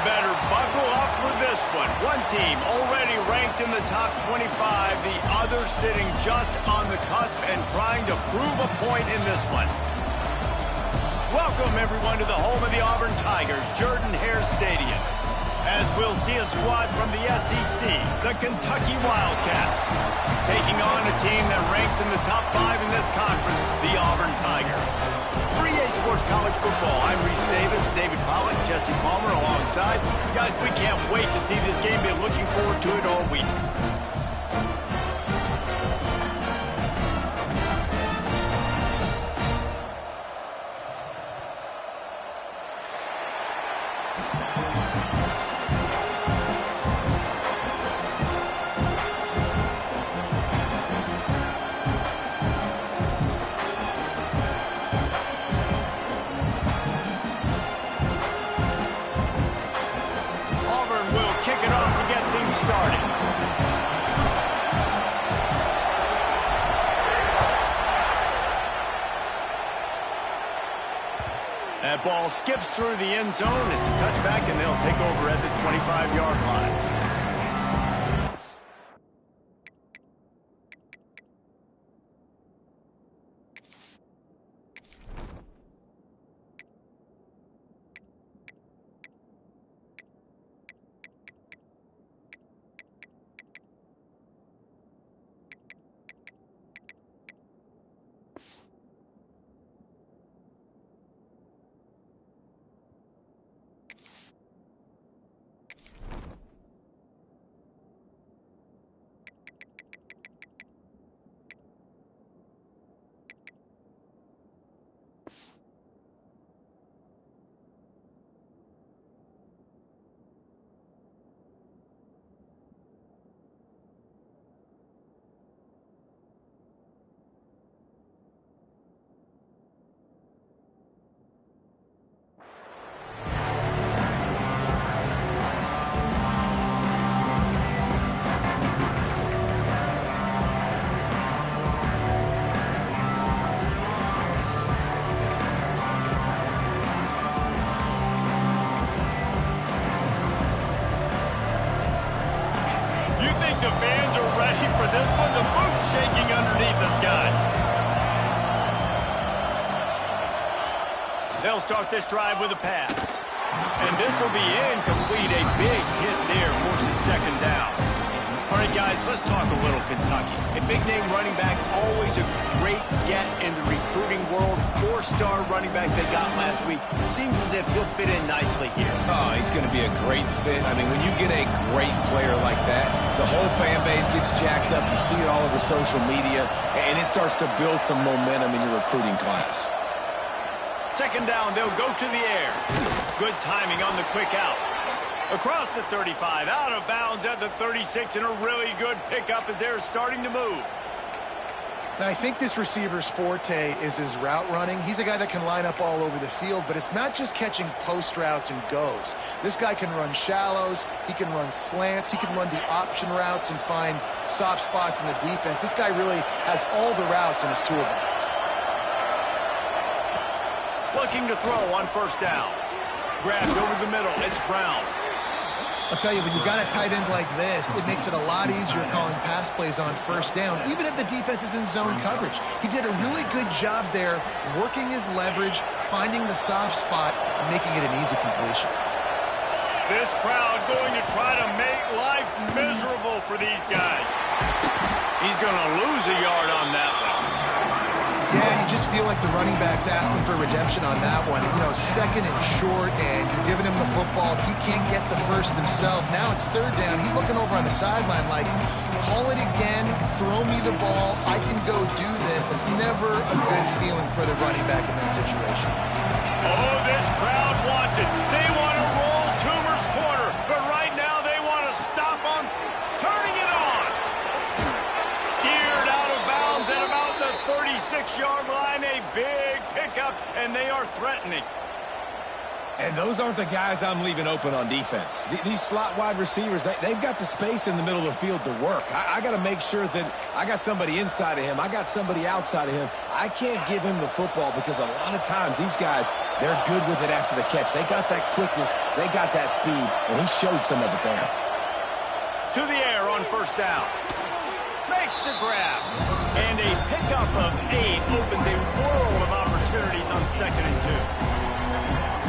better buckle up for this one. One team already ranked in the top 25, the other sitting just on the cusp and trying to prove a point in this one. Welcome, everyone, to the home of the Auburn Tigers, Jordan-Hare Stadium, as we'll see a squad from the SEC, the Kentucky Wildcats, taking on a team that ranks in the top 5 in this conference, the Auburn Tigers. 3A Sports College Football, I'm Reese Davis, David Pollock, Jesse Palmer alongside. Guys, we can't wait to see this game. Been looking forward to it all week. Kick it off to get things started. That ball skips through the end zone. It's a touchback, and they'll take over at the 25-yard line. The fans are ready for this one. The booth's shaking underneath us, guys. They'll start this drive with a pass. And this will be incomplete. A big hit there forces second down. All right, guys, let's talk a little Kentucky. A big-name running back, always a great get in the recruiting world. 4-star running back they got last week. Seems as if he'll fit in nicely here. Oh, he's going to be a great fit. I mean, when you get a great player like that, the whole fan base gets jacked up. You see it all over social media, and it starts to build some momentum in your recruiting class. Second down, they'll go to the air. Good timing on the quick out. Across the 35, out of bounds at the 36, and a really good pickup as they're starting to move. Now, I think this receiver's forte is his route running. He's a guy that can line up all over the field, but it's not just catching post routes and goes. This guy can run shallows, he can run slants, he can run the option routes and find soft spots in the defense. This guy really has all the routes in his toolbox. Looking to throw on first down. Grabbed over the middle, it's Brown. I'll tell you, when you've got a tight end like this, it makes it a lot easier calling pass plays on first down, even if the defense is in zone coverage. He did a really good job there, working his leverage, finding the soft spot, and making it an easy completion. This crowd going to try to make life miserable for these guys. He's going to lose a yard on that one. Yeah, you just feel like the running back's asking for redemption on that one. You know, second and short, and you're giving him the football. He can't get the first himself. Now it's third down. He's looking over on the sideline like, call it again, throw me the ball, I can go do this. It's never a good feeling for the running back in that situation. Oh, this crowd wants it. They want to roll Toomer's corner, but right now they want to stop on turning it on. Steered out of bounds at about the 36-yard line, a big pickup, and they are threatening. And those aren't the guys I'm leaving open on defense. These slot wide receivers, they've got the space in the middle of the field to work. I got to make sure that I got somebody inside of him. I got somebody outside of him. I can't give him the football because a lot of times these guys, they're good with it after the catch. They got that quickness. They got that speed, and he showed some of it there. To the air on first down. Makes the grab. And a pickup of 8 opens a world of opportunities on 2nd and 2.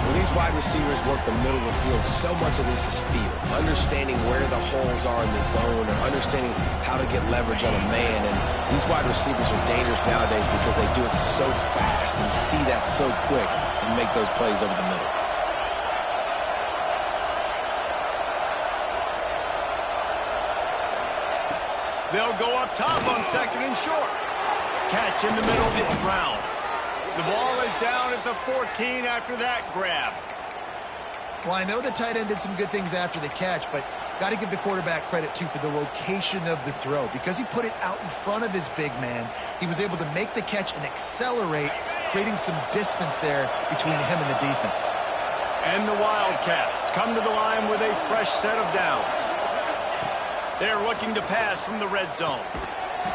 When these wide receivers work the middle of the field, so much of this is feel. Understanding where the holes are in the zone or understanding how to get leverage on a man. And these wide receivers are dangerous nowadays because they do it so fast and see that so quick and make those plays over the middle. They'll go up top on 2nd and short. Catch in the middle, it's Brown. The ball is down at the 14 after that grab. Well, I know the tight end did some good things after the catch, but got to give the quarterback credit, too, for the location of the throw. Because he put it out in front of his big man, he was able to make the catch and accelerate, creating some distance there between him and the defense. And the Wildcats come to the line with a fresh set of downs. They're looking to pass from the red zone.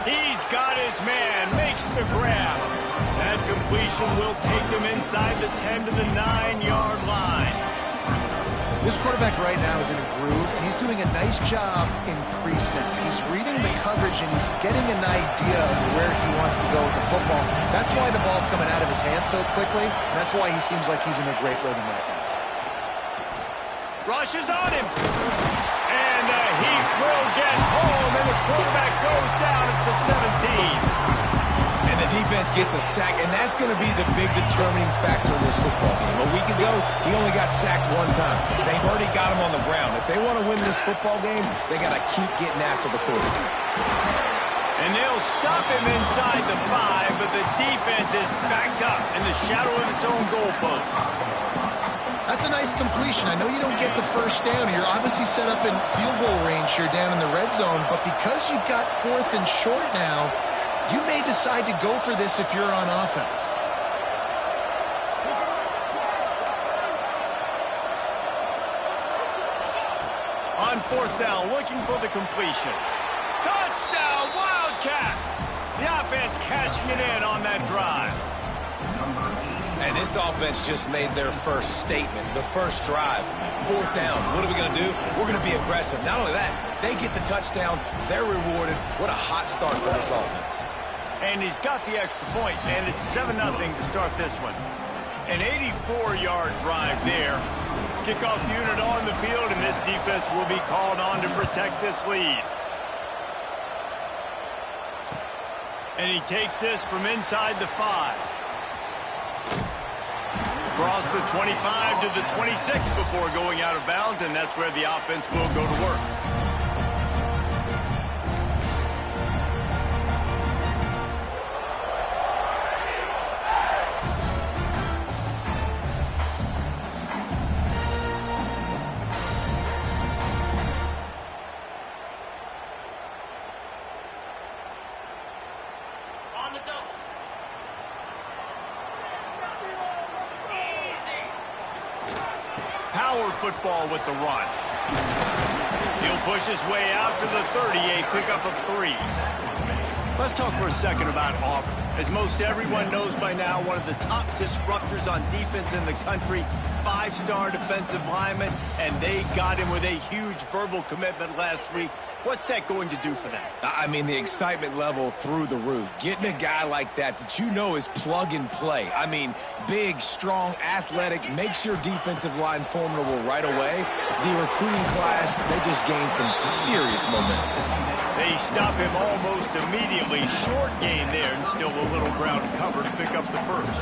He's got his man, makes the grab. That completion will take them inside the 10 to the 9-yard line. This quarterback right now is in a groove, and he's doing a nice job in pre-snap. He's reading the coverage, and he's getting an idea of where he wants to go with the football. That's why the ball's coming out of his hands so quickly, and that's why he seems like he's in a great rhythm right now. Rushes on him. And the heat will get home, and the quarterback goes down at the 17. And the defense gets a sack, and that's going to be the big determining factor in this football game. A week ago, he only got sacked 1 time. They've already got him on the ground. If they want to win this football game, they got to keep getting after the quarterback. And they'll stop him inside the 5, but the defense is backed up in the shadow of its own goalpost. That's a nice completion. I know you don't get the first down. You're obviously set up in field goal range here down in the red zone, but because you've got 4th and short now, you may decide to go for this if you're on offense. On 4th down, looking for the completion. Touchdown, Wildcats! The offense cashing it in on that drive. And this offense just made their first statement, the first drive. 4th down. What are we going to do? We're going to be aggressive. Not only that, they get the touchdown. They're rewarded. What a hot start for this offense. And he's got the extra point, and it's 7-0 to start this one. An 84-yard drive there. Kickoff unit on the field, and this defense will be called on to protect this lead. And he takes this from inside the 5. Across the 25 to the 26 before going out of bounds, and that's where the offense will go to work. Power football with the run. He'll push his way out to the 38, pickup of 3. Let's talk for a second about Auburn. As most everyone knows by now, one of the top disruptors on defense in the country, 5-star defensive lineman, and they got him with a huge verbal commitment last week. What's that going to do for them? I mean, the excitement level through the roof. Getting a guy like that you know is plug and play. I mean, big, strong, athletic, makes your defensive line formidable right away. The recruiting class, they just gained some serious momentum. They stop him almost immediately. Short gain there, and still a little ground cover to pick up the first.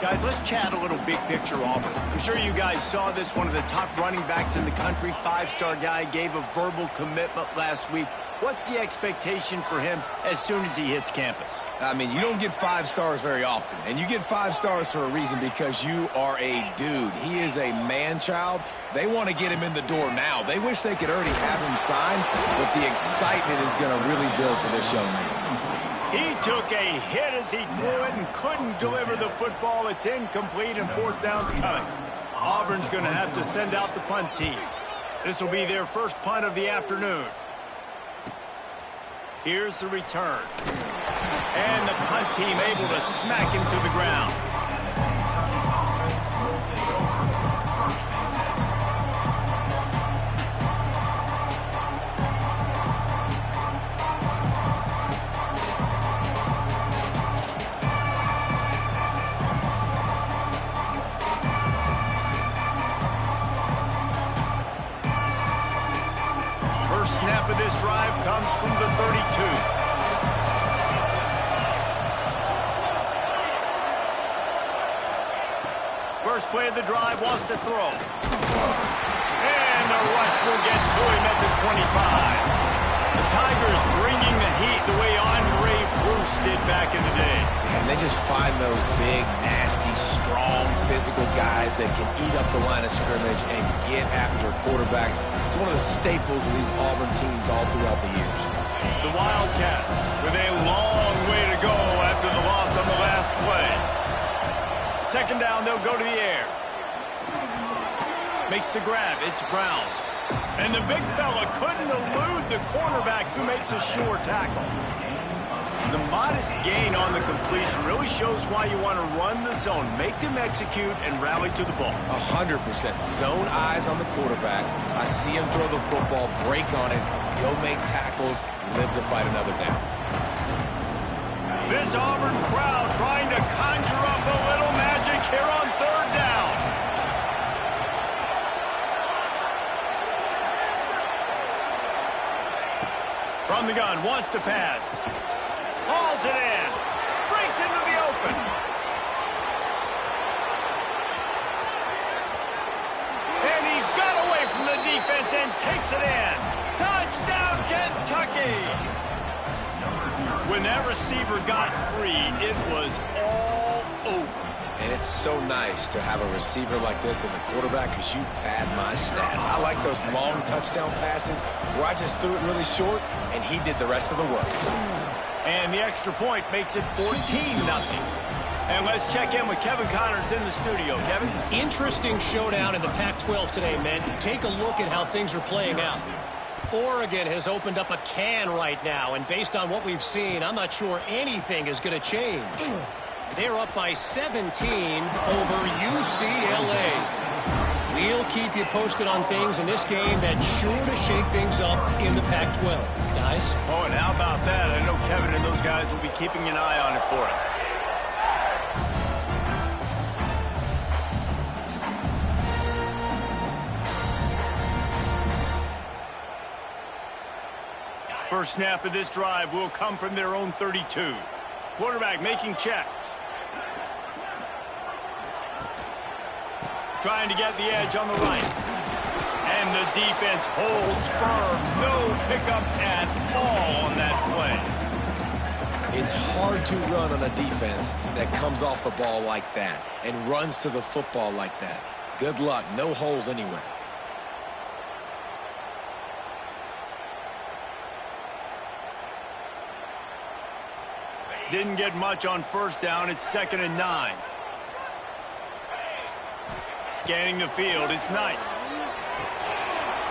Guys, let's chat a little big picture Auburn. I'm sure you guys saw this. One of the top running backs in the country, 5-star guy, gave a verbal commitment last week. What's the expectation for him as soon as he hits campus? I mean, you don't get 5 stars very often, and you get 5 stars for a reason, because you are a dude. He is a man-child. They want to get him in the door now. They wish they could already have him signed, but the excitement is going to really build for this young man. He took a hit as he threw it and couldn't deliver the football. It's incomplete, and 4th down's coming. Auburn's going to have to send out the punt team. This will be their first punt of the afternoon. Here's the return. And the punt team able to smack him to the ground. First snap of this drive comes from the 32. First play of the drive wants to throw. And the rush will get to him at the 25. The Tigers bringing the heat the way Andre Bruce did back in the day. And they just find those big, nasty, strong, physical guys that can eat up the line of scrimmage and get after quarterbacks. It's one of the staples of these Auburn teams all throughout the years. The Wildcats with a long way to go after the loss on the last play. Second down, they'll go to the air. Makes the grab. It's Brown. And the big fella couldn't elude the cornerback who makes a sure tackle. The modest gain on the completion really shows why you want to run the zone. Make them execute and rally to the ball. 100%. Zone eyes on the quarterback. I see him throw the football, break on it, go make tackles, live to fight another down. This Auburn crowd trying to conjure up a little magic here on third down. From the gun, wants to pass. Hauls it in. Breaks into the open. And he got away from the defense and takes it in. Touchdown, Kentucky! When that receiver got free, it was all over. And it's so nice to have a receiver like this as a quarterback because you pad my stats. I like those long touchdown passes where I just threw it really short and he did the rest of the work. And the extra point makes it 14-0. And let's check in with Kevin Connors in the studio. Kevin? Interesting showdown in the Pac-12 today, men. Take a look at how things are playing out. Oregon has opened up a can right now, and based on what we've seen, I'm not sure anything is going to change. They're up by 17 over UCLA. We'll keep you posted on things in this game that's sure to shake things up in the Pac-12. Guys? Oh, and how about that? I know Kevin and those guys will be keeping an eye on it for us. First snap of this drive will come from their own 32. Quarterback making checks. Trying to get the edge on the right. And the defense holds firm. No pickup at all on that play. It's hard to run on a defense that comes off the ball like that and runs to the football like that. Good luck. No holes anywhere. Didn't get much on first down. It's 2nd and 9. Scanning the field. It's Knight.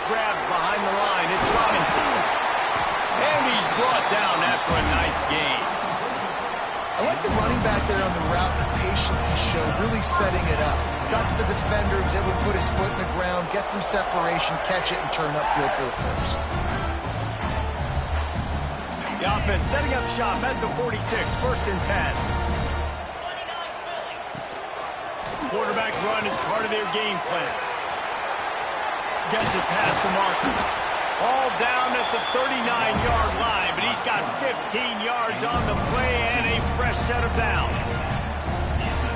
Grabbed behind the line. It's Robinson. And he's brought down after a nice gain. I like the running back there on the route, the patience he showed, really setting it up. Got to the defender, was able to put his foot in the ground, get some separation, catch it, and turn upfield for the first. The offense setting up shop at the 46, 1st and 10. Quarterback run is part of their game plan. Gets it past the marker. All down at the 39-yard line, but he's got 15 yards on the play and a fresh set of downs.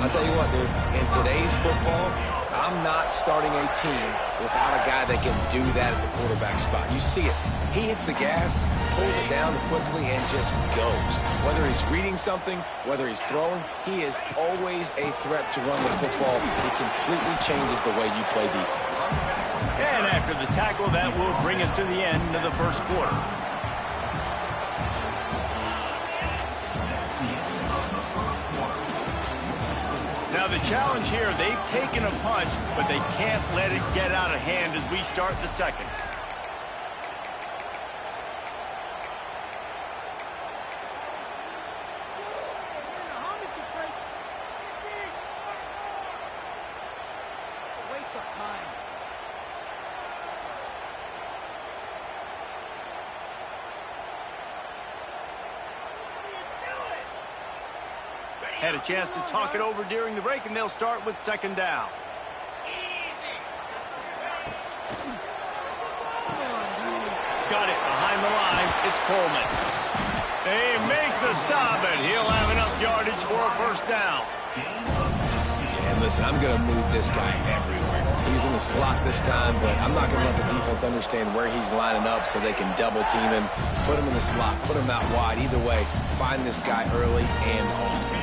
I'll tell you what, dude, in today's football, I'm not starting a team without a guy that can do that at the quarterback spot. You see it. He hits the gas, pulls it down quickly, and just goes. Whether he's reading something, whether he's throwing, he is always a threat to run the football. He completely changes the way you play defense. And after the tackle, that will bring us to the end of the first quarter. Now Now the challenge here, they've taken a punch, but they can't let it get out of hand as we start the second. Had a chance to talk it over during the break, and they'll start with second down. Got it behind the line. It's Coleman. They make the stop, and he'll have enough yardage for a first down. Yeah, and listen, I'm going to move this guy everywhere. He's in the slot this time, but I'm not going to let the defense understand where he's lining up so they can double team him, put him in the slot, put him out wide. Either way, find this guy early and often.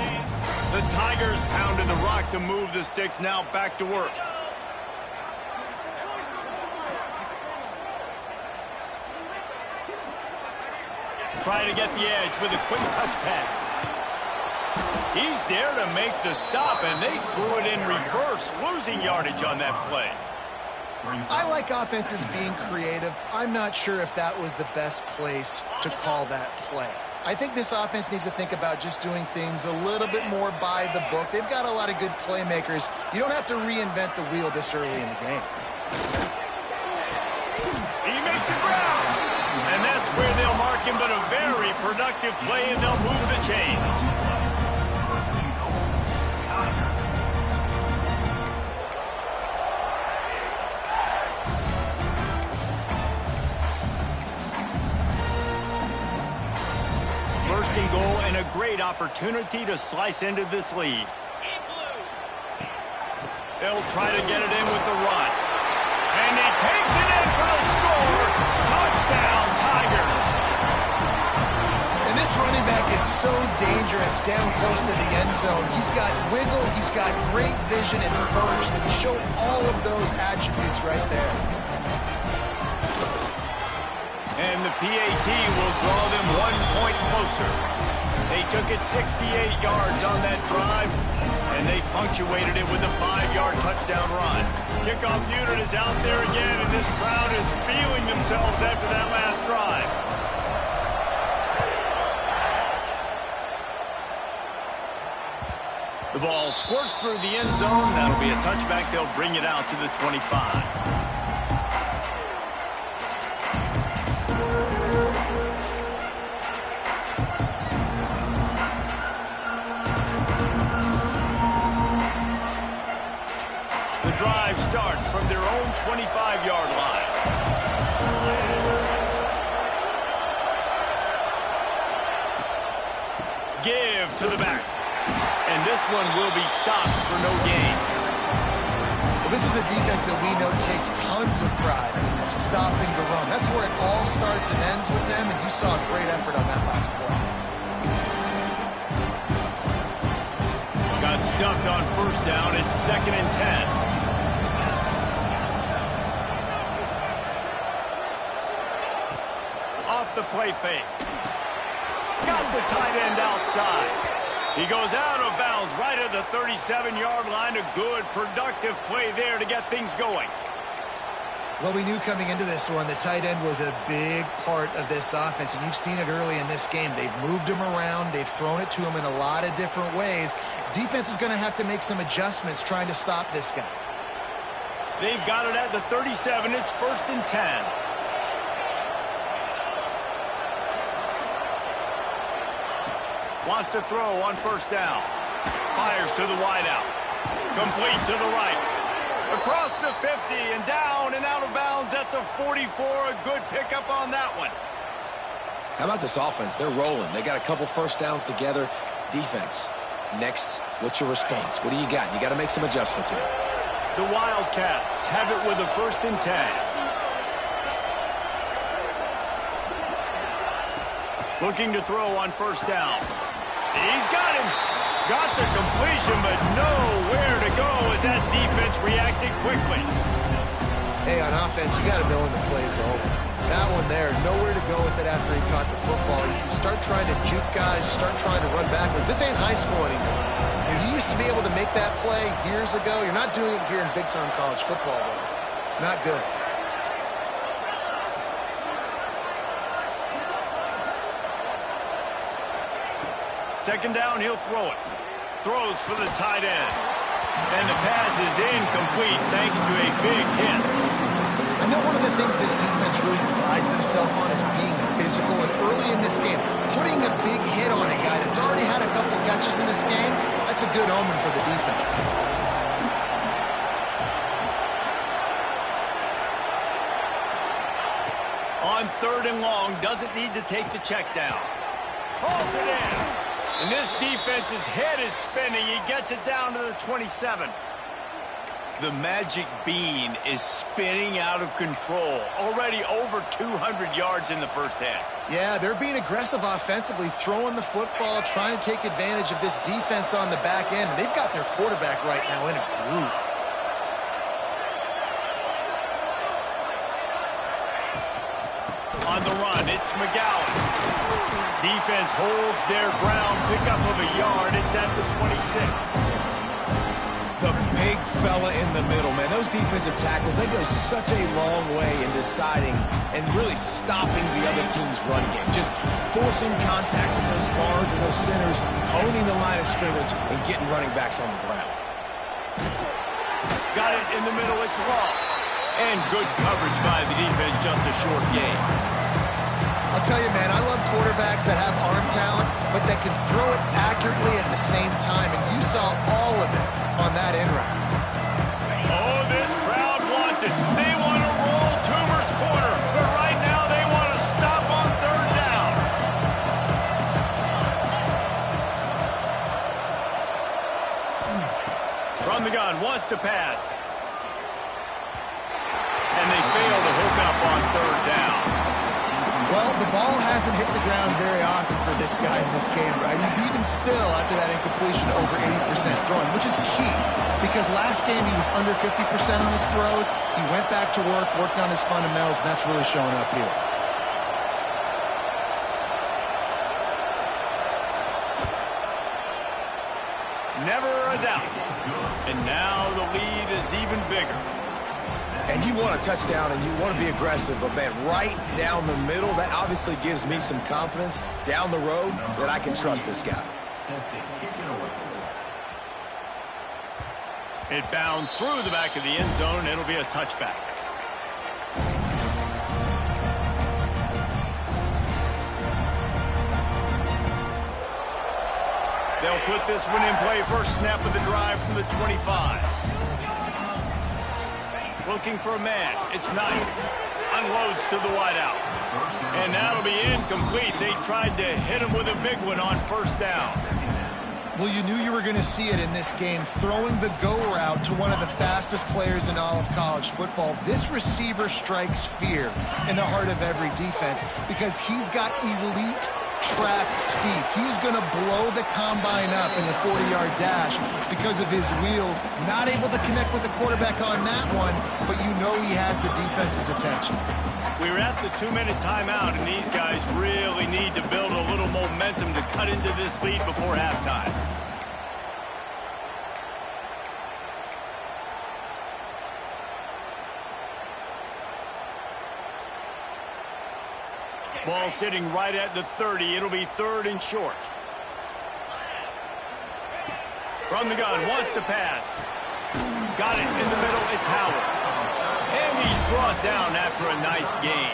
The Tigers pounded the rock to move the sticks, now back to work. Try to get the edge with a quick touch pass. He's there to make the stop, and they threw it in reverse, losing yardage on that play. I like offenses being creative. I'm not sure if that was the best place to call that play. I think this offense needs to think about just doing things a little bit more by the book. They've got a lot of good playmakers. You don't have to reinvent the wheel this early in the game. He makes it ground. And that's where they'll mark him, but a very productive play, and they'll move the chains. First and goal, and a great opportunity to slice into this lead. They'll try to get it in with the run. And he takes it in for the score. Touchdown, Tigers. And this running back is so dangerous down close to the end zone. He's got wiggle, he's got great vision and burst, and he showed all of those attributes right there. And the PAT will draw them 1 point closer. They took it 68 yards on that drive, and they punctuated it with a 5-yard touchdown run. Kickoff unit is out there again, and this crowd is feeling themselves after that last drive. The ball squirts through the end zone. That'll be a touchback. They'll bring it out to the 25. Drive starts from their own 25-yard line. Give to the back. And this one will be stopped for no gain. Well, this is a defense that we know takes tons of pride in stopping the run. That's where it all starts and ends with them, and you saw a great effort on that last play. Got stuffed on first down. It's 2nd and 10. The play fake. Got the tight end outside. He goes out of bounds right at the 37-yard line. A good, productive play there to get things going. Well, we knew coming into this one the tight end was a big part of this offense, and you've seen it early in this game. They've moved him around. They've thrown it to him in a lot of different ways. Defense is going to have to make some adjustments trying to stop this guy. They've got it at the 37. It's 1st and 10. Wants to throw on first down. Fires to the wideout. Complete to the right. Across the 50 and down and out of bounds at the 44. A good pickup on that one. How about this offense? They're rolling. They got a couple first downs together. Defense. Next, what's your response? What do you got? You got to make some adjustments here. The Wildcats have it with a 1st and 10. Looking to throw on first down. He's got him. Got the completion, but nowhere to go as that defense reacted quickly. Hey, on offense, you got to know when the play's over. That one there, nowhere to go with it after he caught the football. You start trying to juke guys, you start trying to run backward. This ain't high school anymore. You used to be able to make that play years ago. You're not doing it here in big-time college football, though. Not good. Second down, he'll throw it. Throws for the tight end. And the pass is incomplete thanks to a big hit. I know one of the things this defense really prides themselves on is being physical, and early in this game, putting a big hit on a guy that's already had a couple catches in this game, that's a good omen for the defense. On third and long, doesn't need to take the check down. Hauls it in. And this defense's head is spinning. He gets it down to the 27. The magic bean is spinning out of control. Already over 200 yards in the first half. Yeah, they're being aggressive offensively, throwing the football, trying to take advantage of this defense on the back end. They've got their quarterback right now in a groove. On the run, it's McGowan. Defense holds their ground, pickup of a yard. It's at the 26. The big fella in the middle, man. Those defensive tackles, they go such a long way in deciding and really stopping the other team's run game. Just forcing contact with those guards and those centers, owning the line of scrimmage, and getting running backs on the ground. Got it in the middle, it's Raw. And good coverage by the defense, just a short game. I'll tell you, man, I love quarterbacks that have arm talent, but that can throw it accurately at the same time, and you saw all of it on that end route. Oh, this crowd wants it. They want to roll Toomer's corner, but right now they want to stop on third down. From the gun, wants to pass. And they fail to hook up on third down. Well, the ball hasn't hit the ground very often for this guy in this game, right? He's even still, after that incompletion, over 80% throwing, which is key. Because last game he was under 50% on his throws. He went back to work, worked on his fundamentals, and that's really showing up here. Never a doubt. And now the lead is even bigger. And you want a touchdown and you want to be aggressive, but man, right down the middle, that obviously gives me some confidence down the road that I can trust this guy. It bounds through the back of the end zone. It'll be a touchback. They'll put this one in play. First snap of the drive from the 25. Looking for a man. It's Knight. Unloads to the wideout. And that'll be incomplete. They tried to hit him with a big one on first down. Well, you knew you were going to see it in this game, throwing the go route to one of the fastest players in all of college football. This receiver strikes fear in the heart of every defense because he's got elite track speed. He's going to blow the combine up in the 40-yard dash because of his wheels. Not able to connect with the quarterback on that one, but you know he has the defense's attention. We're at the 2-minute timeout, and these guys really need to build a little momentum to cut into this lead before halftime. Ball sitting right at the 30. It'll be third and short. From the gun, wants to pass. Got it in the middle. It's Howard. And he's brought down after a nice gain.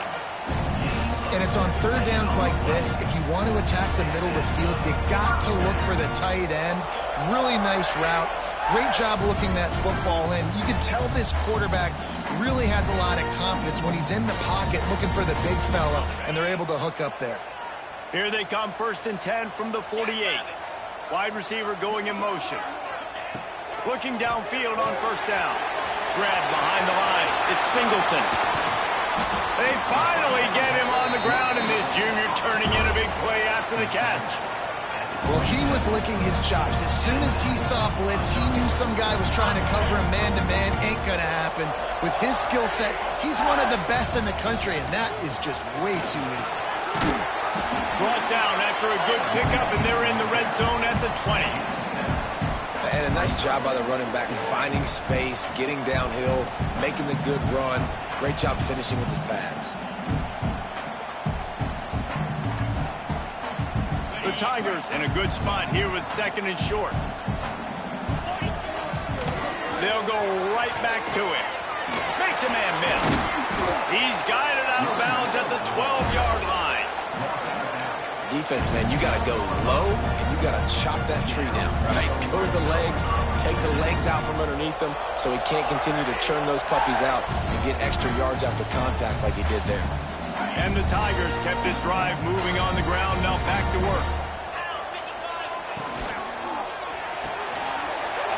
And it's on third downs like this. If you want to attack the middle of the field, you got to look for the tight end. Really nice route. Great job looking that football in. You can tell this quarterback really has a lot of confidence when he's in the pocket looking for the big fella, and they're able to hook up there. Here they come, first and 10 from the 48. Wide receiver going in motion. Looking downfield on first down. Grab behind the line. It's Singleton. They finally get him on the ground, and this junior turning in a big play after the catch. Well, he was licking his chops. As soon as he saw blitz, he knew some guy was trying to cover him man-to-man. Ain't gonna happen. With his skill set, he's one of the best in the country, and that is just way too easy. Brought down after a good pickup, and they're in the red zone at the 20. and a nice job by the running back, finding space, getting downhill, making the good run. Great job finishing with his pads. The Tigers in a good spot here with 2nd and short. They'll go right back to it. Makes a man miss. He's guided out of bounds at the 12-yard line. Defense, man, you got to go low, and you got to chop that tree down, right? Go to the legs, take the legs out from underneath them so he can't continue to churn those puppies out and get extra yards after contact like he did there. And the Tigers kept this drive moving on the ground, now back to work.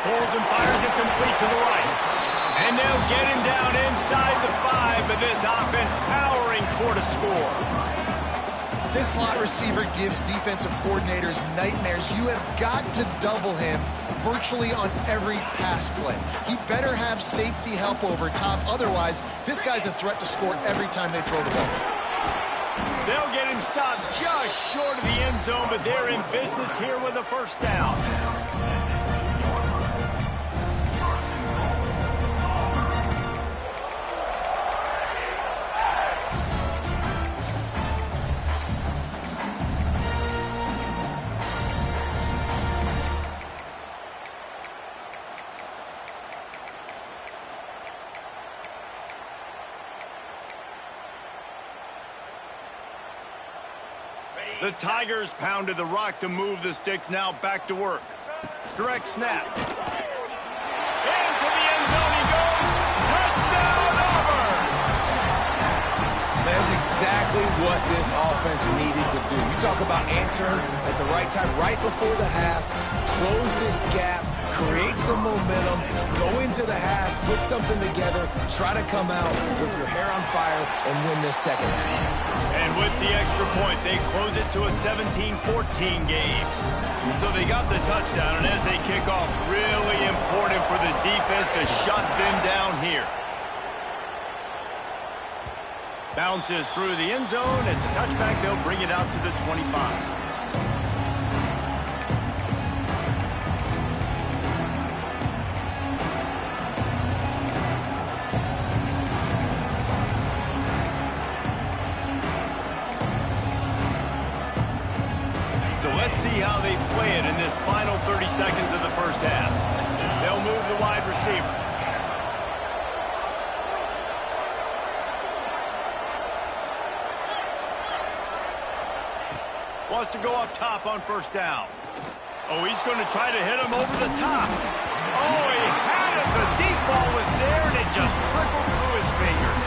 Pulls and fires it complete to the right. And they'll get him down inside the 5, but this offense powering toward a score. This slot receiver gives defensive coordinators nightmares. You have got to double him virtually on every pass play. He better have safety help over top. Otherwise, this guy's a threat to score every time they throw the ball. They'll get him stopped just short of the end zone, but they're in business here with a first down. The Tigers pounded the rock to move the sticks, now back to work. Direct snap. Into the end zone he goes. Touchdown, Auburn! That's exactly what this offense needed to do. You talk about answering at the right time, right before the half, close this gap, create some momentum, go into the half, put something together, try to come out with your hair on fire and win this second half. And with the extra point, they close it to a 17-14 game. So they got the touchdown, and as they kick off, really important for the defense to shut them down here. Bounces through the end zone. It's a touchback. They'll bring it out to the 25. So let's see how they play it in this final 30 seconds of the first half. They'll move the wide receiver. Wants to go up top on first down. Oh, he's going to try to hit him over the top. Oh, he had it. The deep ball was there, and it just trickled through his fingers.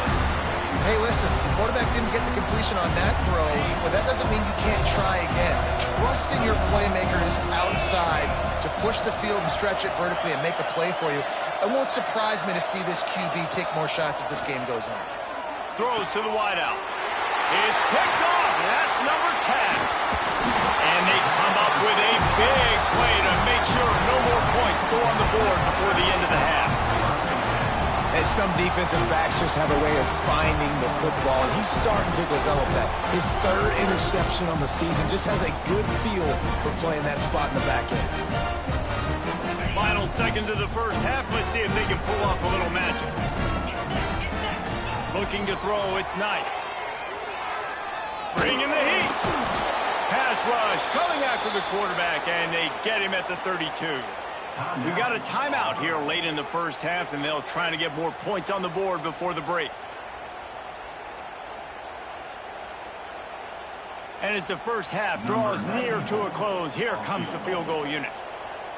Hey, listen, the quarterback didn't get the completion on that throw, but that doesn't mean you can't try again. Trust in your playmakers outside to push the field and stretch it vertically and make a play for you. It won't surprise me to see this QB take more shots as this game goes on. Throws to the wideout. It's picked off. That's number 10. And they come up with a big play to make sure no more points go on the board before the end of the half. And some defensive backs just have a way of finding the football. He's starting to develop that. His 3rd interception on the season just has a good feel for playing that spot in the back end. Final seconds of the first half. Let's see if they can pull off a little magic. Looking to throw. It's Knight. Bringing the heat. Pass rush coming after the quarterback, and they get him at the 32. We got a timeout here late in the first half, and they'll try to get more points on the board before the break. And as the first half draws near to a close, here comes the field goal unit.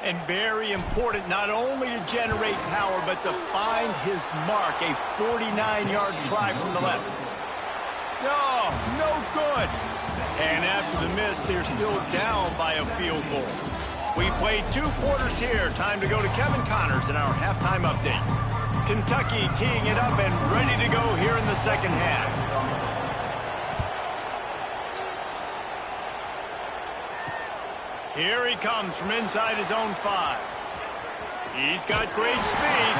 And very important not only to generate power, but to find his mark, a 49-yard try from the left. No good. And after the miss, they're still down by a field goal. We played 2 quarters here. Time to go to Kevin Connors in our halftime update. Kentucky teeing it up and ready to go here in the second half. Here he comes from inside his own 5. He's got great speed.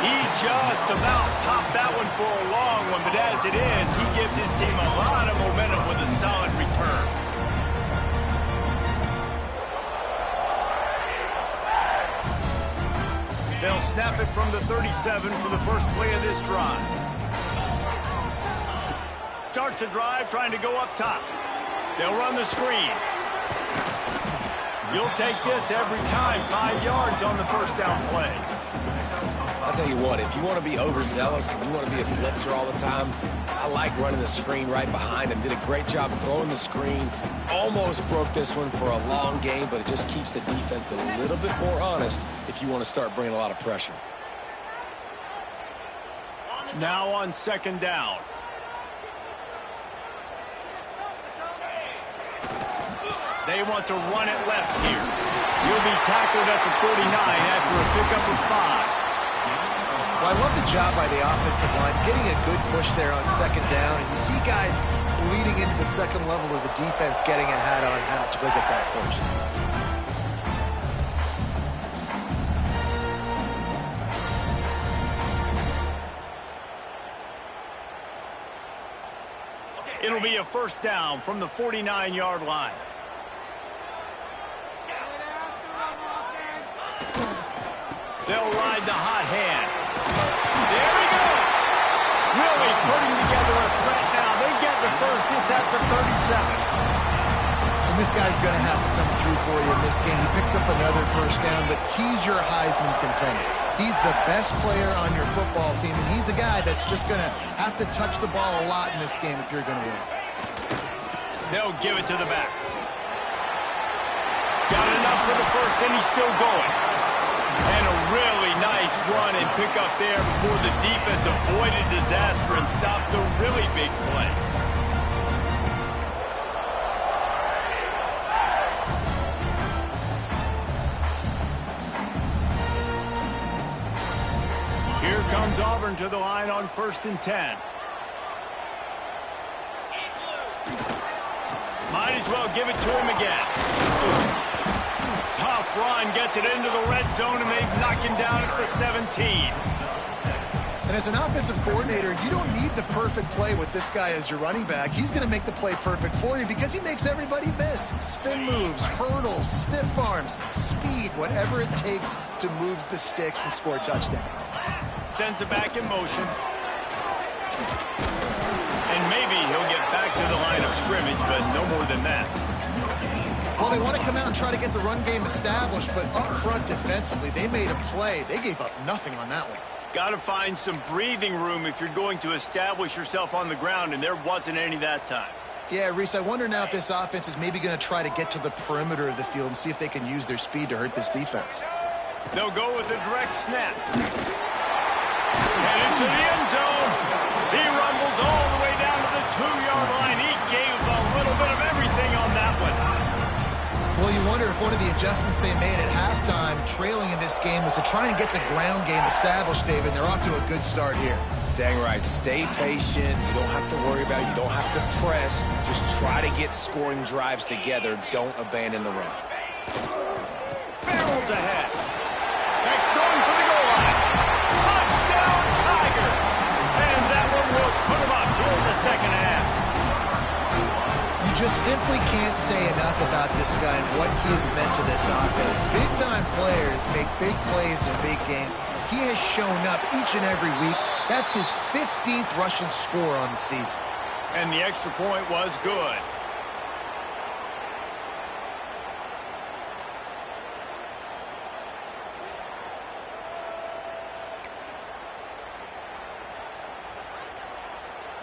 He just about popped that one for a long one, but as it is, he gives his team a lot of momentum with a solid return. They'll snap it from the 37 for the first play of this drive. Starts a drive trying to go up top. They'll run the screen. You'll take this every time. 5 yards on the first down play. I'll tell you what, if you want to be overzealous and you want to be a blitzer all the time, I like running the screen right behind him. Did a great job throwing the screen. Almost broke this one for a long game, but it just keeps the defense a little bit more honest if you want to start bringing a lot of pressure. Now on second down. They want to run it left here. He'll be tackled at the 49 after a pickup of 5. Well, I love the job by the offensive line, getting a good push there on second down. And you see guys leading into the second level of the defense getting a hat on hat to go get that first. It'll be a first down from the 49-yard line. They'll ride the hot hand. There he goes. Really putting together a threat now. They get the first. It's at the 37. And this guy's going to have to come through for you in this game. He picks up another first down, but he's your Heisman contender. He's the best player on your football team, and he's a guy that's just going to have to touch the ball a lot in this game if you're going to win. They'll give it to the back. Got enough for the first, and he's still going. And a really nice run and pick up there before the defense avoided disaster and stopped the really big play. Here comes Auburn to the line on 1st and 10. Might as well give it to him again. Tough run, gets it into the red zone, and they knock him down at the 17. And as an offensive coordinator, you don't need the perfect play with this guy as your running back. He's going to make the play perfect for you because he makes everybody miss. Spin moves, hurdles, stiff arms, speed, whatever it takes to move the sticks and score touchdowns. Sends it back in motion. And maybe he'll get back to the line of scrimmage, but no more than that. Well, they want to come out and try to get the run game established, but up front defensively, they made a play. They gave up nothing on that one. Got to find some breathing room if you're going to establish yourself on the ground, and there wasn't any that time. Yeah, Reese, I wonder now if this offense is maybe going to try to get to the perimeter of the field and see if they can use their speed to hurt this defense. They'll go with a direct snap. Headed to the end zone. He rumbles all the way down to the 2-yard line. He gave a little bit of everything on that one. Well, you wonder if one of the adjustments they made at halftime, trailing in this game, was to try and get the ground game established, David. They're off to a good start here. Dang right. Stay patient. You don't have to worry about it. You don't have to press. Just try to get scoring drives together. Don't abandon the run. Barrels ahead. Next going for the goal line. Touchdown, Tiger. And that one will put him up here in the second half. You just simply can't say enough about this guy and what he has meant to this offense. Big-time players make big plays in big games. He has shown up each and every week. That's his 15th rushing score on the season. And the extra point was good.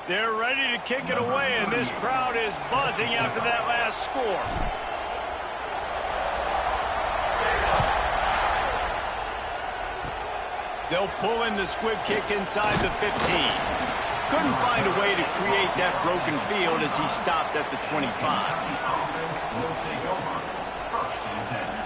They're ready to kick it away, and this crowd is buzzing after that last score. They'll pull in the squib kick inside the 15. Couldn't find a way to create that broken field as he stopped at the 25. Will take over. First and 10.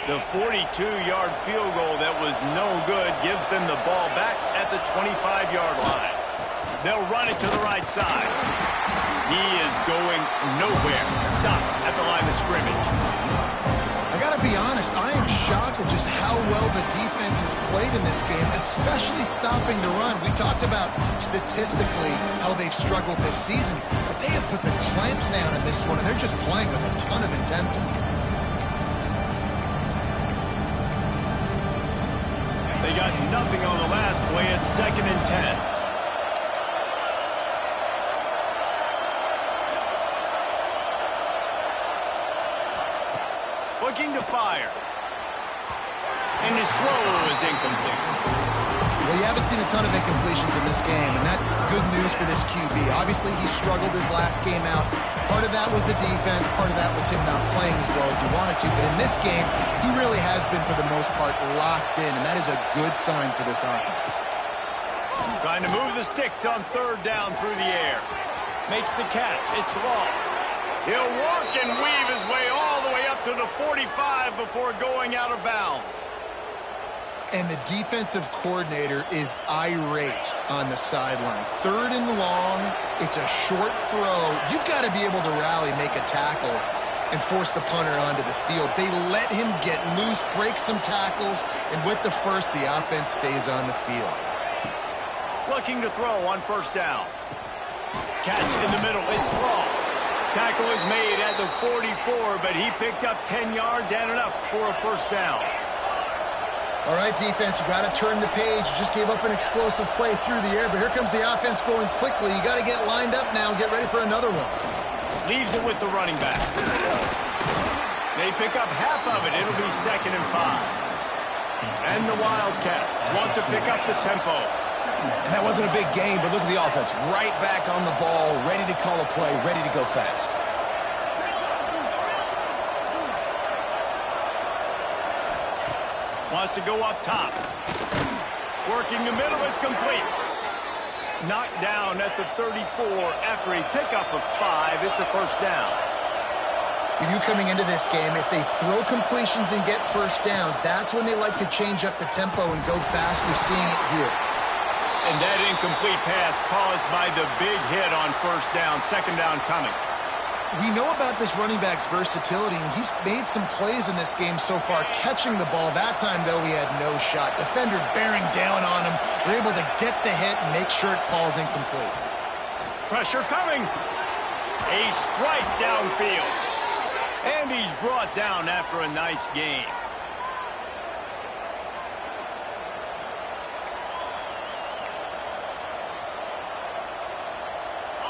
The 42-yard field goal that was no good gives them the ball back at the 25-yard line. They'll run it to the right side. He is going nowhere. Stop at the line of scrimmage. I got to be honest, I am shocked at just how well the defense has played in this game, especially stopping the run. We talked about statistically how they've struggled this season, but they have put the clamps down in this one, and they're just playing with a ton of intensity. They got nothing on the last play. It's 2nd and 10. Looking to fire. And his throw is incomplete. Well, you haven't seen a ton of incompletions in this game, and that's good news for this QB. Obviously, he struggled his last game out. Part of that was the defense. Part of that was him not playing as well as he wanted to. But in this game, he really has been, for the most part, locked in, and that is a good sign for this offense. Trying to move the sticks on 3rd down through the air. Makes the catch. It's long. He'll walk and weave his way all the way up to the 45 before going out of bounds. And the defensive coordinator is irate on the sideline. 3rd and long. It's a short throw. You've got to be able to rally, make a tackle, and force the punter onto the field. They let him get loose, break some tackles, and with the first, the offense stays on the field. Looking to throw on 1st down. Catch in the middle. It's long. Tackle is made at the 44, but he picked up 10 yards and enough for a 1st down. All right, defense, you got to turn the page. You just gave up an explosive play through the air, but here comes the offense going quickly. You got to get lined up now and get ready for another one. Leaves it with the running back. They pick up half of it. It'll be 2nd and 5. And the Wildcats want to pick up the tempo. And that wasn't a big game, but look at the offense. Right back on the ball, ready to call a play, ready to go fast. Wants to go up top. Working the middle, it's complete. Knocked down at the 34 after a pickup of 5. It's a 1st down. You coming into this game, if they throw completions and get 1st downs, that's when they like to change up the tempo and go fast. You're seeing it here. And that incomplete pass caused by the big hit on 1st down. 2nd down coming. We know about this running back's versatility, and he's made some plays in this game so far, catching the ball. That time, though, he had no shot. Defender bearing down on him. They're able to get the hit and make sure it falls incomplete. Pressure coming. A strike downfield. And he's brought down after a nice game.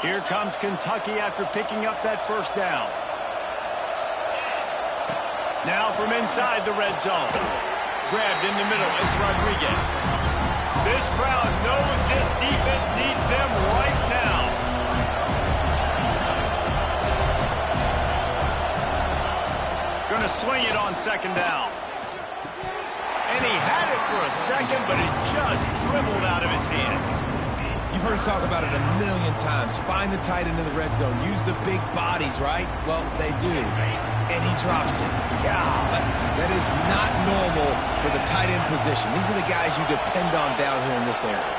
Here comes Kentucky after picking up that 1st down. Now from inside the red zone. Grabbed in the middle. It's Rodriguez. This crowd knows this defense needs them right now. Gonna swing it on 2nd down. And he had it for a second, but it just dribbled out of his hands. You've heard us talk about it a million times. Find the tight end in the red zone. Use the big bodies, right? Well, they do. And he drops it. God, that is not normal for the tight end position. These are the guys you depend on down here in this area.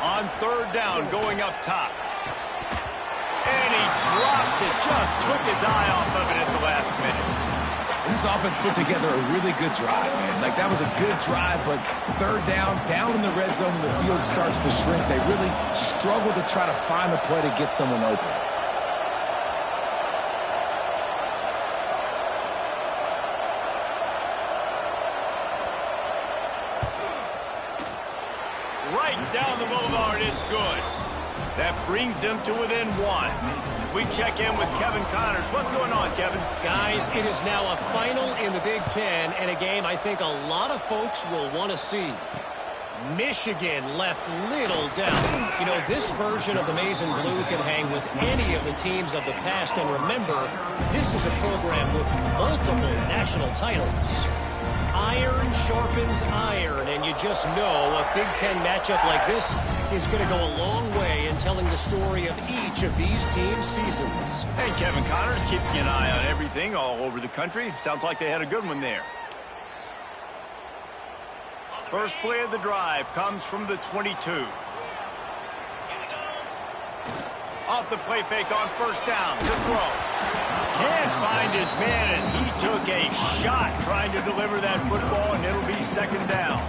On 3rd down, going up top. And he drops it. Just took his eye off of it at the last minute. This offense put together a really good drive, man. Like, that was a good drive, but 3rd down in the red zone, and the field starts to shrink. They really struggle to try to find a play to get someone open. Right down the boulevard, it's good. That brings them to within 1. We check in with Kevin Connors. What's going on, Kevin? Guys, it is now a final in the Big Ten, and a game I think a lot of folks will want to see. Michigan left little doubt. You know, this version of the Maize and Blue can hang with any of the teams of the past, and remember, this is a program with multiple national titles. Iron sharpens iron, and you just know a Big Ten matchup like this is going to go a long way in telling the story of each of these teams' seasons. And Kevin Connors keeping an eye on everything all over the country. Sounds like they had a good one there. First play of the drive comes from the 22. Off the play fake on 1st down. To throw. Can't find his man as he took a shot trying to deliver that football, and it'll be second down.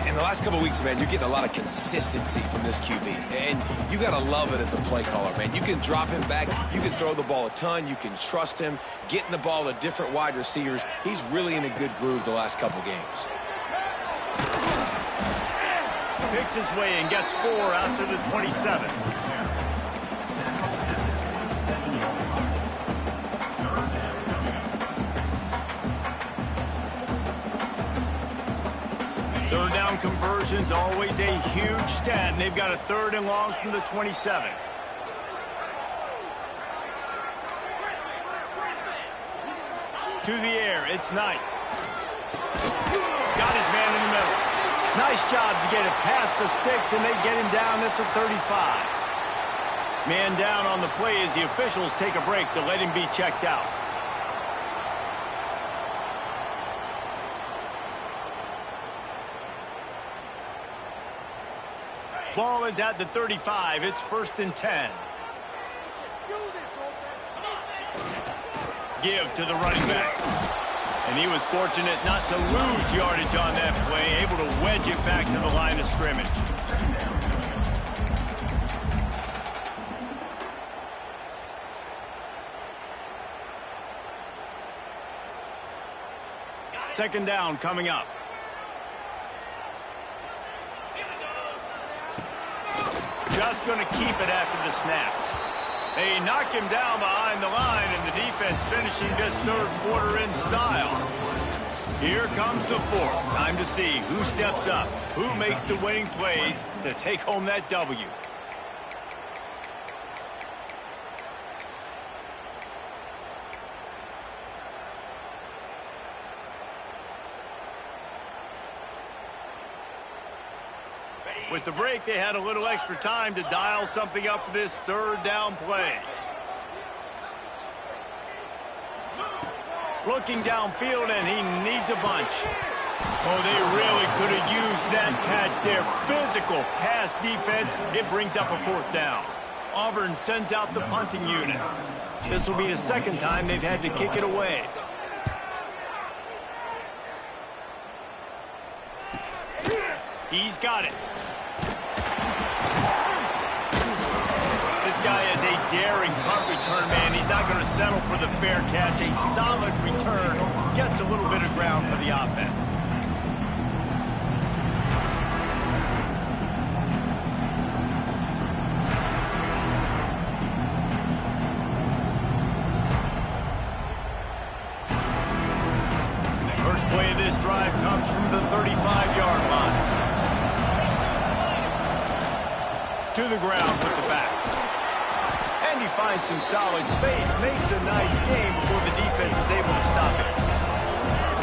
In the last couple of weeks, man, you're getting a lot of consistency from this QB. And you got to love it as a play caller, man. You can drop him back. You can throw the ball a ton. You can trust him, getting the ball to different wide receivers. He's really in a good groove the last couple games. Picks his way and gets 4 out to the 27. Third down conversion's always a huge stat, and they've got a 3rd and long from the 27. To the air, it's Knight. Got his man in the middle. Nice job to get it past the sticks, and they get him down at the 35. Man down on the play as the officials take a break to let him be checked out. Ball is at the 35. It's 1st and 10. Give to the running back. And he was fortunate not to lose yardage on that play, able to wedge it back to the line of scrimmage. Second down coming up. Just going to keep it after the snap. They knock him down behind the line, and the defense finishing this 3rd quarter in style. Here comes the 4th. Time to see who steps up, who makes the winning plays to take home that W. With the break, they had a little extra time to dial something up for this 3rd down play. Looking downfield, and he needs a bunch. Oh, they really could have used that catch there. Physical pass defense. It brings up a 4th down. Auburn sends out the punting unit. This will be the 2nd time they've had to kick it away. He's got it. This guy is a daring punt return man. He's not going to settle for the fair catch. A solid return. Gets a little bit of ground for the offense. First play of this drive comes from the 35-yard line. To the ground with the back. And he finds some solid space, makes a nice game before the defense is able to stop it.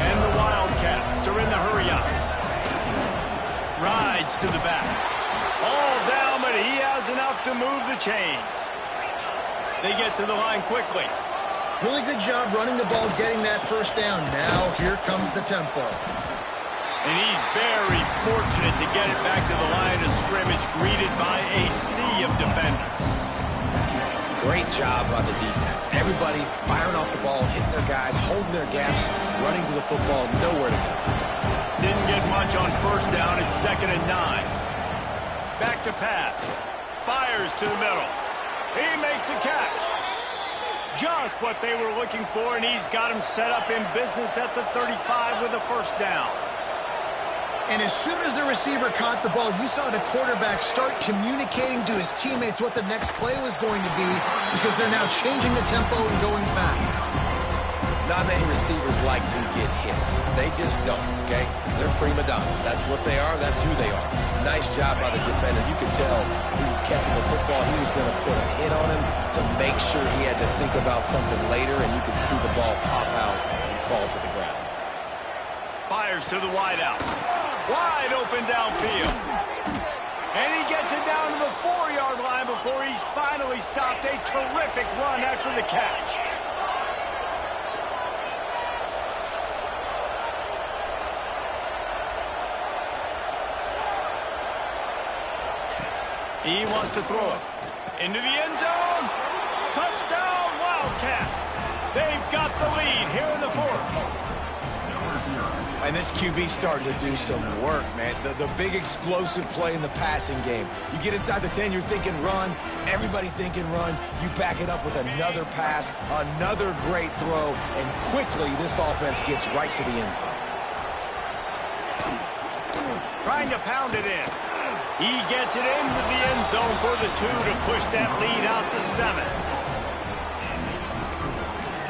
And the Wildcats are in the hurry-up. Rides to the back. All down, but he has enough to move the chains. They get to the line quickly. Really good job running the ball, getting that 1st down. Now here comes the tempo. And he's very fortunate to get it back to the line of scrimmage, greeted by a sea of defenders. Great job by the defense. Everybody firing off the ball, hitting their guys, holding their gaps, running to the football, nowhere to go. Didn't get much on 1st down. It's 2nd and 9. Back to pass. Fires to the middle. He makes a catch. Just what they were looking for, and he's got him set up in business at the 35 with a 1st down. And as soon as the receiver caught the ball, you saw the quarterback start communicating to his teammates what the next play was going to be, because they're now changing the tempo and going fast. Not many receivers like to get hit. They just don't, okay? They're prima donnas. That's what they are. That's who they are. Nice job by the defender. You could tell he was catching the football. He was going to put a hit on him to make sure he had to think about something later, and you could see the ball pop out and fall to the ground. Fires to the wideout. Wide open downfield. And he gets it down to the 4-yard line before he's finally stopped. A terrific run after the catch. He wants to throw it into the end zone. Touchdown, Wildcats. Cats. They've got the lead here in the fourth. And this QB starting to do some work, man. The big explosive play in the passing game. You get inside the 10, you're thinking run. Everybody thinking run. You back it up with another pass, another great throw, and quickly this offense gets right to the end zone. Trying to pound it in. He gets it into the end zone for the 2 to push that lead out to 7.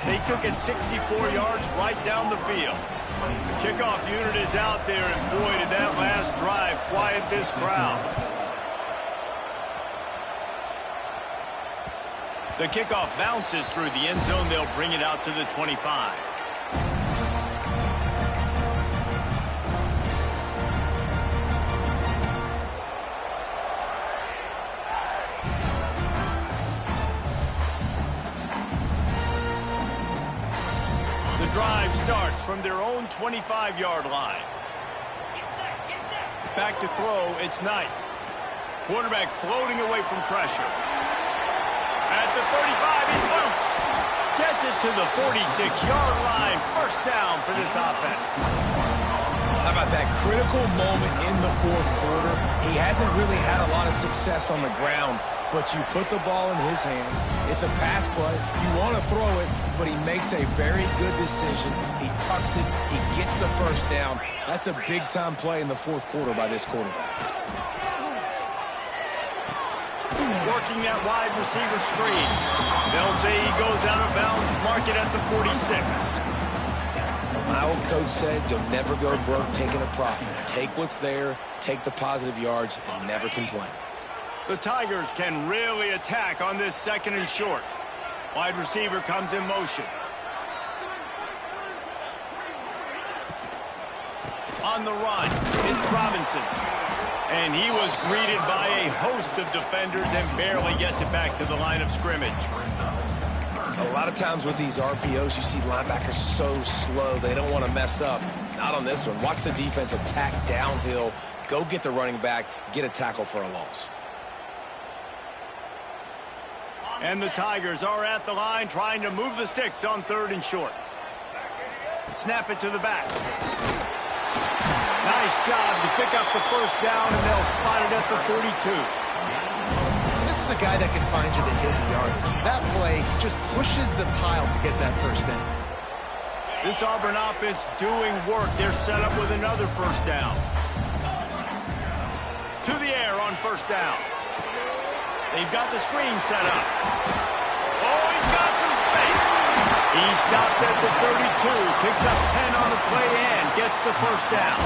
They took it 64 yards right down the field. The kickoff unit is out there, and boy, did that last drive quiet this crowd. The kickoff bounces through the end zone. They'll bring it out to the 25. Drive starts from their own 25-yard line. Back to throw, it's Knight. Quarterback floating away from pressure. At the 35, he's loose. Gets it to the 46-yard line. First down for this offense. How about that critical moment in the fourth quarter? He hasn't really had a lot of success on the ground, but you put the ball in his hands. It's a pass play. You want to throw it, but he makes a very good decision. He tucks it. He gets the first down. That's a big-time play in the fourth quarter by this quarterback. Working that wide receiver screen. They'll say he goes out of bounds, mark it at the 46. My old coach said you'll never go broke taking a profit. Take what's there, take the positive yards, and never complain. The Tigers can really attack on this 2nd and short. Wide receiver comes in motion. On the run, it's Robinson. And he was greeted by a host of defenders and barely gets it back to the line of scrimmage. A lot of times with these RPOs, you see linebackers so slow, they don't want to mess up. Not on this one. Watch the defense attack downhill, go get the running back, get a tackle for a loss. And the Tigers are at the line trying to move the sticks on 3rd and short. Snap it to the back. Nice job to pick up the first down, and they'll spot it at the 42. This is a guy that can find you the hidden yardage. That play, he just pushes the pile to get that first down. This Auburn offense doing work. They're set up with another first down. To the air on first down. They've got the screen set up. Oh, he's got some space. He stopped at the 32, picks up 10 on the play and gets the first down.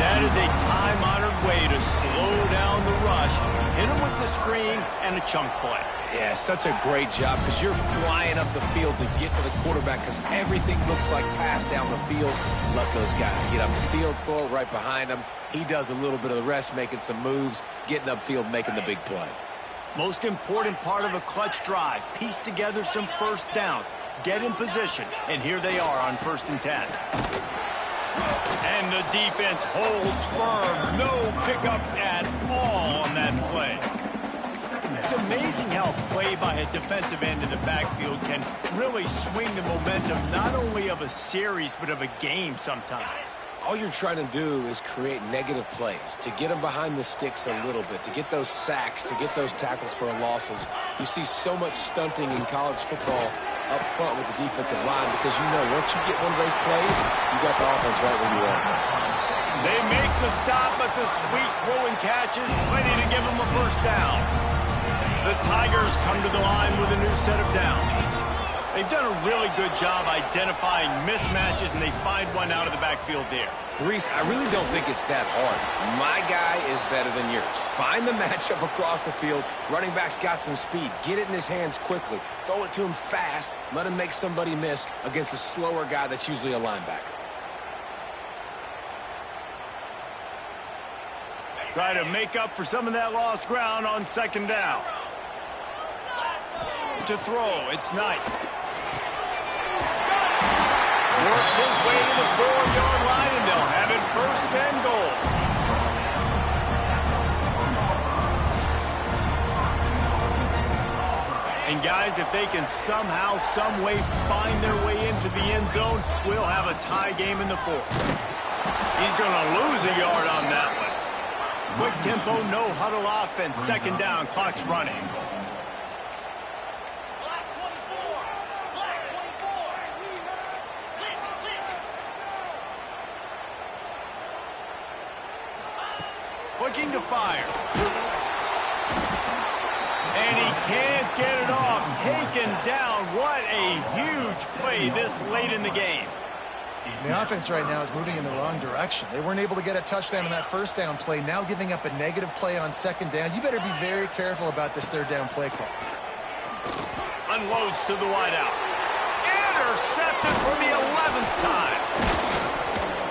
That is a time-honored way to slow down the rush, hit him with the screen, and a chunk play. Yeah, such a great job because you're flying up the field to get to the quarterback because everything looks like pass down the field. Let those guys get up the field, throw it right behind him. He does a little bit of the rest, making some moves, getting upfield, making the big play. Most important part of a clutch drive, piece together some first downs, get in position, and here they are on 1st and 10. And the defense holds firm. No pickup at all on that play. It's amazing how play by a defensive end in the backfield can really swing the momentum not only of a series but of a game sometimes. All you're trying to do is create negative plays, to get them behind the sticks a little bit, to get those sacks, to get those tackles for losses. You see so much stunting in college football up front with the defensive line because you know once you get one of those plays, you got the offense right where you are. They make the stop, but the sweet throwing catch is plenty to give them a first down. The Tigers come to the line with a new set of downs. They've done a really good job identifying mismatches, and they find one out of the backfield there. Reese, I really don't think it's that hard. My guy is better than yours. Find the matchup across the field. Running back's got some speed. Get it in his hands quickly. Throw it to him fast. Let him make somebody miss against a slower guy that's usually a linebacker. Try to make up for some of that lost ground on 2nd down. To throw, it's Knight. Works his way to the 4-yard line, and they'll have it 1st and goal. And And guys, if they can somehow, some way find their way into the end zone, we'll have a tie game in the fourth. He's going to lose a yard on that one. Quick tempo, no huddle offense. Second down, clock's running. Looking to fire. And he can't get it off. Taken down. What a huge play this late in the game. The offense right now is moving in the wrong direction. They weren't able to get a touchdown on that first down play. Now giving up a negative play on second down. You better be very careful about this third down play call. Unloads to the wideout. Intercepted for the 11th time.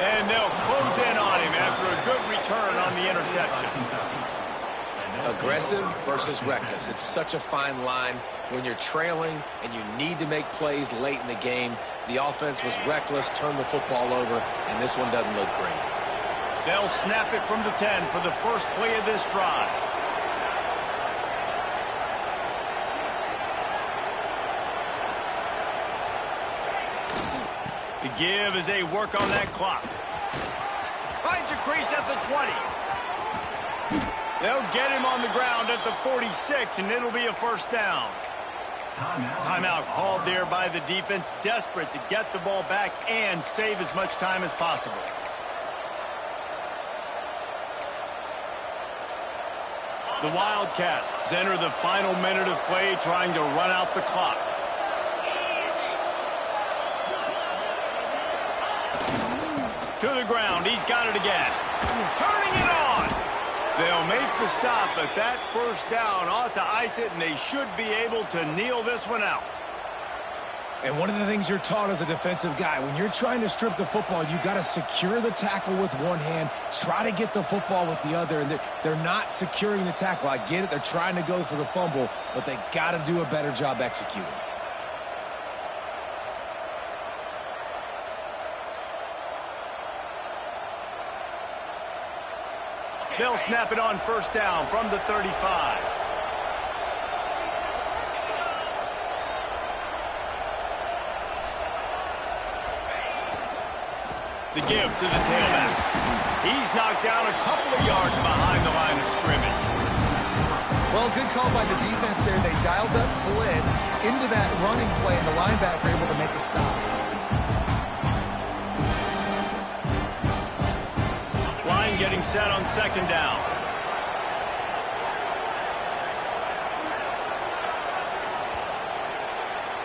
And they'll close in on him after a good return on the interception. Aggressive versus reckless. It's such a fine line when you're trailing and you need to make plays late in the game. The offense was reckless, turned the football over, and this one doesn't look great. They'll snap it from the 10 for the first play of this drive. The give as they work on that clock. Finds a crease at the 20. They'll get him on the ground at the 46, and it'll be a first down. Timeout called there by the defense, desperate to get the ball back and save as much time as possible. The Wildcats enter the final minute of play, trying to run out the clock. To the ground, he's got it again. Turning it on. They'll make the stop, but that first down ought to ice it, and they should be able to kneel this one out. And one of the things you're taught as a defensive guy, when you're trying to strip the football, you got to secure the tackle with one hand, try to get the football with the other, and they're not securing the tackle. I get it, they're trying to go for the fumble, but they got to do a better job executing. They'll snap it on first down from the 35. The give to the tailback. He's knocked down a couple of yards behind the line of scrimmage. Well, good call by the defense there. They dialed up blitz into that running play, and the linebacker able to make the stop. Line getting set on second down.